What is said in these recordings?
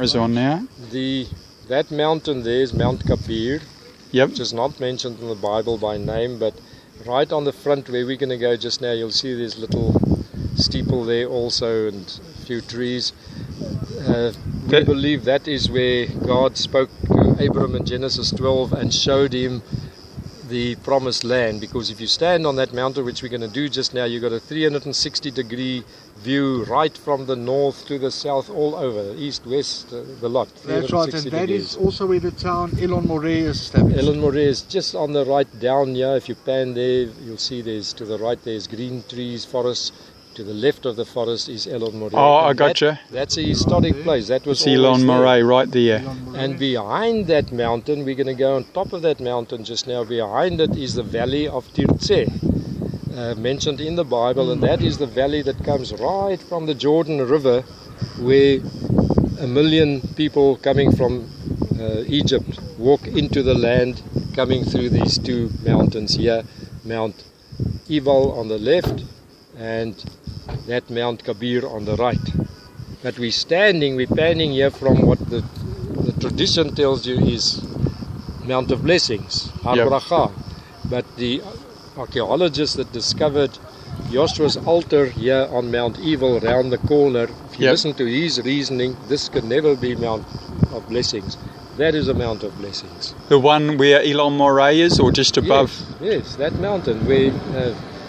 Is on now. That mountain there is Mount Kabir, Yep. which is not mentioned in the Bible by name, but right on the front where we're going to go just now, you'll see there's little steeple there also and a few trees. We believe that is where God spoke to Abram in Genesis 12 and showed him the promised land, because if you stand on that mountain, which we're going to do just now, you've got a 360-degree view right from the north to the south, all over, east, west, the lot. That's right, and that is also where the town Elon Moreh is established. Elon Moreh is just on the right down here. If you pan there, you'll see there's to the right there's green trees, forests. To the left of the forest is Elon Moreh. Oh, I gotcha. That's a historic place. That was Elon Moreh right there. And behind that mountain, we're going to go on top of that mountain just now. Behind it is the valley of Tirzah, mentioned in the Bible, and that is the valley that comes right from the Jordan River, where 1 million people coming from Egypt walk into the land, coming through these two mountains here, Mount Ebal on the left, and that Mount Kabir on the right. But we're panning here from what the tradition tells you is Mount of Blessings, Har Bracha. But the archaeologists that discovered Joshua's altar here on Mount Ebal round the corner, if you listen to his reasoning, this could never be Mount of Blessings. That is a Mount of Blessings. The one where Elon Moreh is, or just above? Yes, that mountain where...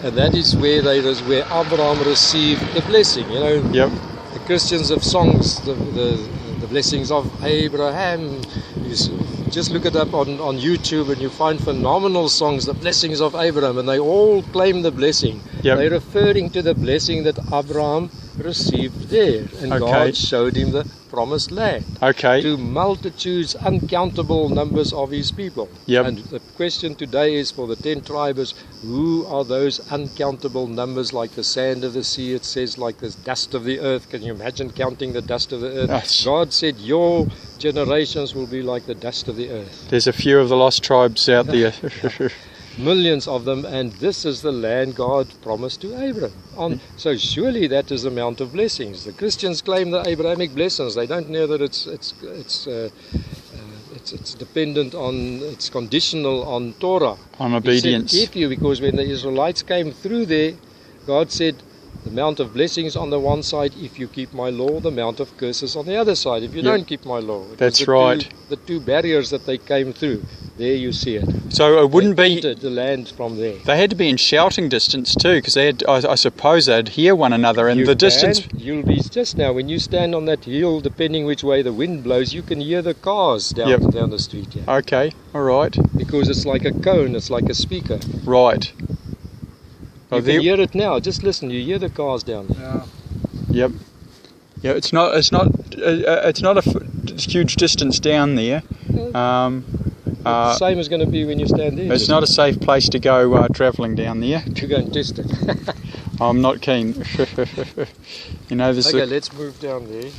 and that is where Abraham received the blessing. You know, the Christians have songs, the blessings of Abraham. Just look it up on YouTube and you find phenomenal songs, the blessings of Abraham, and they all claim the blessing. They're referring to the blessing that Abraham received there, and God showed him the promised land to multitudes, uncountable numbers of his people. And the question today is for the 10 tribes, who are those uncountable numbers, like the sand of the sea? It says like the dust of the earth. Can you imagine counting the dust of the earth? God said your generations will be like the dust of the earth. There's a few of the lost tribes out there. Millions of them, and this is the land God promised to Abraham. So surely that is the Mount of Blessings. The Christians claim the Abrahamic blessings. They don't know that it's dependent on, it's conditional on Torah, on obedience. He said, because when the Israelites came through there, God said, the Mount of Blessings on the one side, if you keep my law, the Mount of Curses on the other side, if you don't keep my law. That's right. The two barriers that they came through, there you see it. So it wouldn't be the land from there. They had to be in shouting distance too, because they had, I suppose they'd hear one another in the distance. You'll be just now, when you stand on that hill, depending which way the wind blows, you can hear the cars down the street here. Okay, all right. Because it's like a cone, it's like a speaker. Right. You can hear it now. Just listen. You hear the cars down there. Yeah, it's not a huge distance down there. The same is going to be when you stand there. It's not a safe place to go travelling down there. To go and test it. I'm not keen. You know, there's let's move down there.